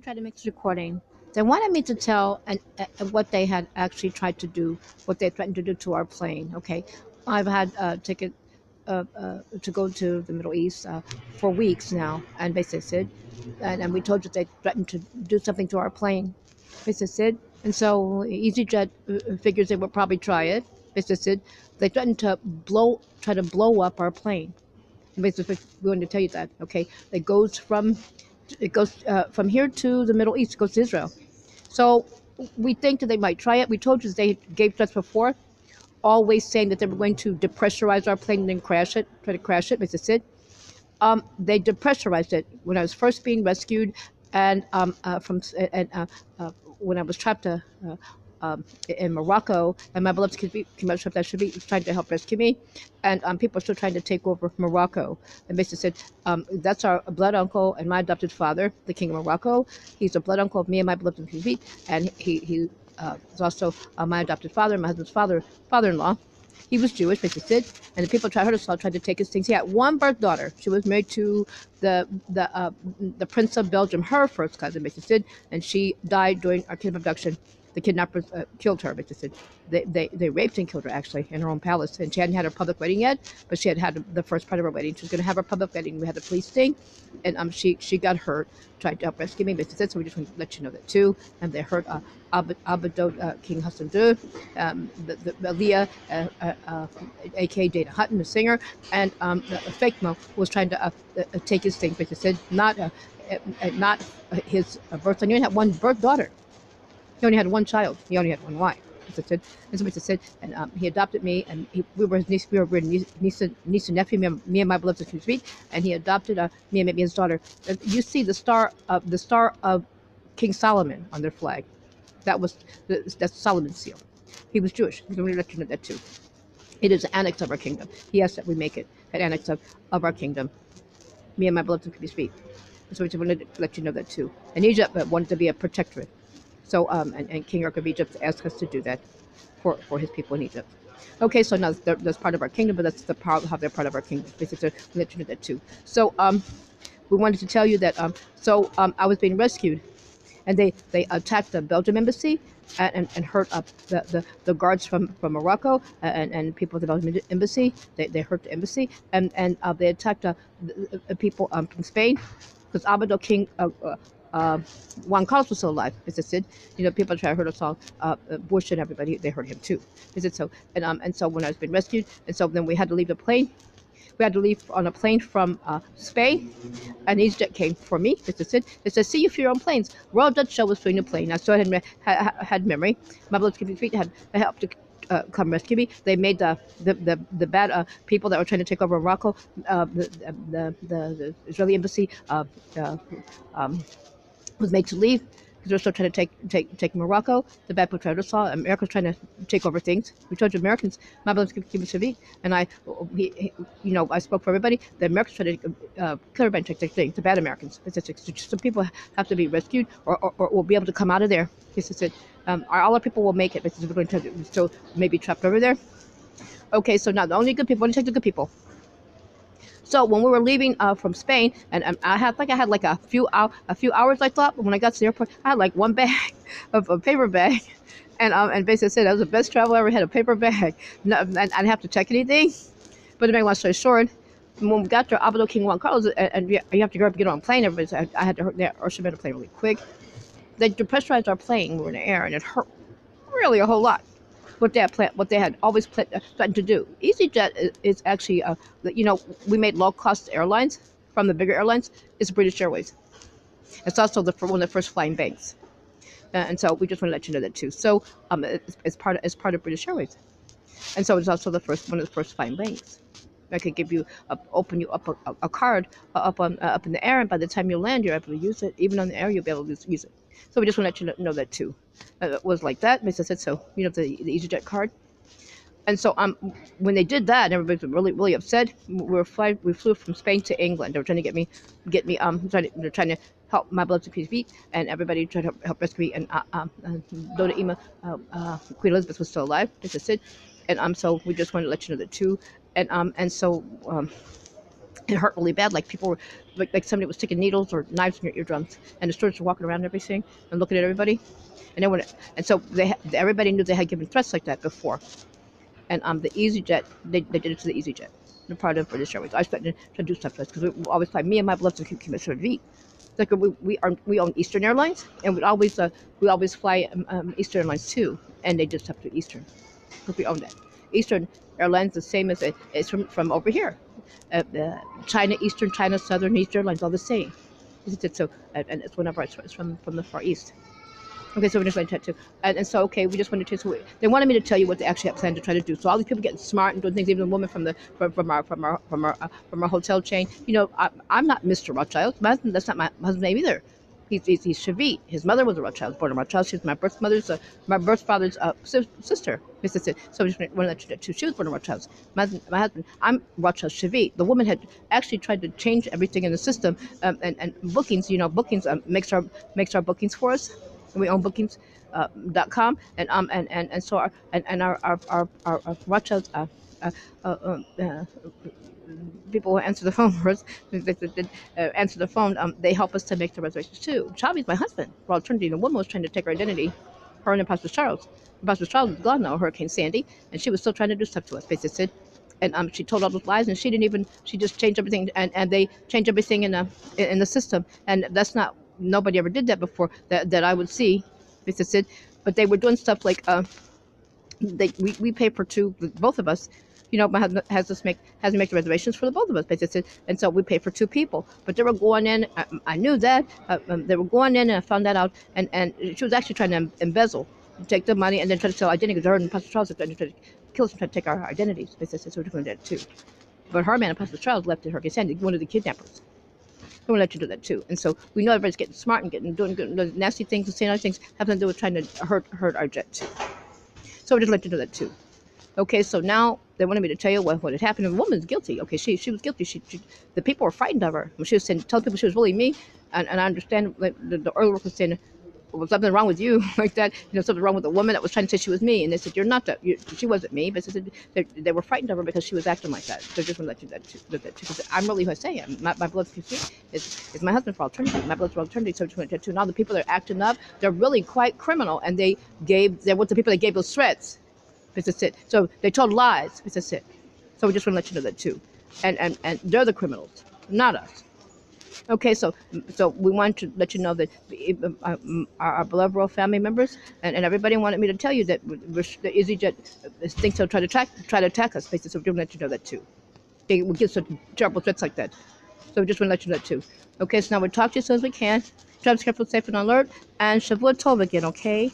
tried to make this recording. They wanted me to tell what they had actually tried to do, what they threatened to do to our plane. Okay, I've had a ticket to go to the Middle East for weeks now, and basically said, and we told you they threatened to do something to our plane. Basically said, and so EasyJet figures they would probably try it. Basically said, they threatened to try to blow up our plane. Basically, we wanted to tell you that. Okay, it goes from here to the Middle East. It goes to Israel. So we think that they might try it. We told you they gave threats before, always saying that they were going to depressurize our plane and then try to crash it. Mrs. Sid. They depressurized it when I was first being rescued, and when I was trapped in Morocco, and my beloved came out that should be trying to help rescue me, and people are still trying to take over Morocco. And basically said, that's our blood uncle and my adopted father, the king of Morocco. He's a blood uncle of me and my beloved Kibit, and he is also my adopted father, my husband's father-in-law. He was Jewish, basically said, and the people tried to take his things. He had one birth daughter. She was married to the Prince of Belgium, her first cousin, basically said, and she died during our kid abduction. The kidnappers killed her, basically said. They raped and killed her, actually, in her own palace. And she hadn't had her public wedding yet, but she had the first part of her wedding. She was going to have her public wedding. We had the police thing, and she got hurt, tried to help rescue me, basically said, so we just want to let you know that, too. And they hurt Abadot King Hassan II, the Leah, a.k.a. Dana Hutton, the singer, and Fake Mo was trying to take his thing, basically said, not his birth son. He only had one birth daughter. He only had one child. He only had one wife. As I said, and somebody said, and he adopted me, and we were his niece. We were niece and nephew. Me and my beloved sweet, and he adopted me and made me his daughter. You see the star of King Solomon on their flag. That's Solomon's seal. He was Jewish. I'm going to let you know that too. It is an annex of our kingdom. He asked that we make it an annex of our kingdom. Me and my beloved could be speak. So we just wanted to let you know that too. And Egypt wanted to be a protectorate. So, and King Ark of Egypt asked us to do that for his people in Egypt. Okay, so now that's part of our kingdom, but that's how they're part of our kingdom. Basically, to let you know that too. So, we wanted to tell you that, I was being rescued, and they attacked the Belgium embassy and hurt up the guards from Morocco and people of the Belgian embassy. They hurt the embassy, and they attacked the people from Spain, because Abado King Juan Carlos was still alive. As I said, people try to hurt us all. Bush and everybody, they hurt him too. Is it so? And so when I was being rescued, and so then we had to leave the plane. We had to leave on a plane from Spain, and EasyJet came for me. As I said, it says, "See you for your own planes." Royal Dutch Shell was flying the plane. I still had memory. My beloved feet had helped to come rescue me. They made the bad people that were trying to take over Morocco, the Israeli embassy, was made to leave because they're still trying to take Morocco. The bad people tried to saw America's trying to take over things. We told you Americans, my brother's keep it civil, and I spoke for everybody. The Americans try to kill everybody and take things. The bad Americans. Some people have to be rescued or will be able to come out of there. This is it. All our people will make it. We're going to still maybe trapped over there. Okay, so now the only good people. Want to take the good people. So when we were leaving from Spain, and I had like a few hours, I thought, but when I got to the airport, I had like one bag of a paper bag, and basically said that was the best travel I ever had, a paper bag. No, and I didn't have to check anything. But to make a long story short, when we got to Abado King Juan Carlos, and you have to go up and get on a plane, everybody said I had to hurt there or should have plane really quick. They depressurized our plane. We were in the air, and it hurt really a whole lot. What they had always threatened to do. EasyJet is actually, we made low-cost airlines from the bigger airlines. It's British Airways. It's also one of the first flying banks, and so we just want to let you know that too. So, it's part of British Airways, and so it's also one of the first flying banks. I could open you up a card up in the air, and by the time you land, you're able to use it. Even on the air, you'll be able to use it. So we just want to let you know that too. It was like that. Makes sense. So the EasyJet card. And so when they did that, everybody was really really upset. We flew from Spain to England. They were trying to get me they're trying to help my beloved feet, and everybody tried to help rescue me. And Dona Ima, Queen Elizabeth was still alive. This is it. And so we just wanted to let you know that too. And so It hurt really bad. Like people were, like somebody was sticking needles or knives in your eardrums, and the stewardess were walking around and everything and looking at everybody. And then and so everybody knew they had given threats like that before. And the EasyJet, they did it to the EasyJet. They're part of British Airways. I started to do stuff to us because we always fly. Me and my beloved Commissioner V. Like we own Eastern Airlines, and we always fly Eastern Airlines too, and they did stuff to Eastern because we own that. Eastern Airlines the same as it's from over here. China Eastern, China Southern, Eastern Airlines all the same. So and it's whenever it's from the Far East. Okay, so we just went to and so okay, we just wanted to. So they wanted me to tell you what they actually had planned to try to do. So all these people getting smart and doing things. Even the woman from our hotel chain. You know, I'm not Mr. Rothschild. My husband, that's not my husband's name either. He's Shabby. His mother was a Rothschild, born a Rothschild. She's my birth father's sister. So we just want to let you know too. She was born a Rothschild. My husband, I'm Rothschild Shabby. The woman had actually tried to change everything in the system, and bookings. You know, bookings makes our bookings for us. We own bookings.com and so our Rothschilds people who answer the phone for us, answer the phone, they help us to make the reservations too. Chavi's my husband for alternative. The woman was trying to take her identity, her and Pastor Charles. Pastor Charles is gone now, Hurricane Sandy, and she was still trying to do stuff to us, basically. And she told all those lies, and she just changed everything, and they changed everything in the system, and that's not, nobody ever did that before that I would see, basically. But they were doing stuff like we pay for two, both of us. You know, my husband has to make the reservations for the both of us, basically, and so we pay for two people. But they were going in. I knew that they were going in, and I found that out. And she was actually trying to embezzle, take the money, and then try to sell identity. Because her and Pastor Charles are trying to kill us and try to take our identities, basically. So we're doing that too. But her man and Pastor Charles left at Hurricane Sandy, one of the kidnappers. I'm gonna let you do that too. And so we know everybody's getting smart and doing nasty things and saying other things have to do with trying to hurt our jet too. So we just let you do that too. Okay, so now they wanted me to tell you what had happened. And the woman's guilty. Okay, she was guilty. The people were frightened of her. When she was telling people she was really me, and I understand like the early workers saying, was something wrong with you like that? You know, something wrong with the woman that was trying to say she was me. And they said, you're not that. She wasn't me. But they said they were frightened of her because she was acting like that. So just want to let you do that too. Because I'm really who I say I am. My blood is my husband for alternative. My blood's for alternative. So just want to tell you. Now the people that are acting up, they're really quite criminal. And they were the people that gave those threats. That's it. So they told lies. That's it. So we just want to let you know that too. And they're the criminals, not us. Okay, so we want to let you know that our beloved royal family members and everybody wanted me to tell you that the EasyJet thinks they'll try to attack us. Basically, so we want to let you know that too. They will give such terrible threats like that. So we just want to let you know that too. Okay, so now we'll talk to you as soon as we can. Drive careful, safe, and alert. And Shavua Tov again, okay?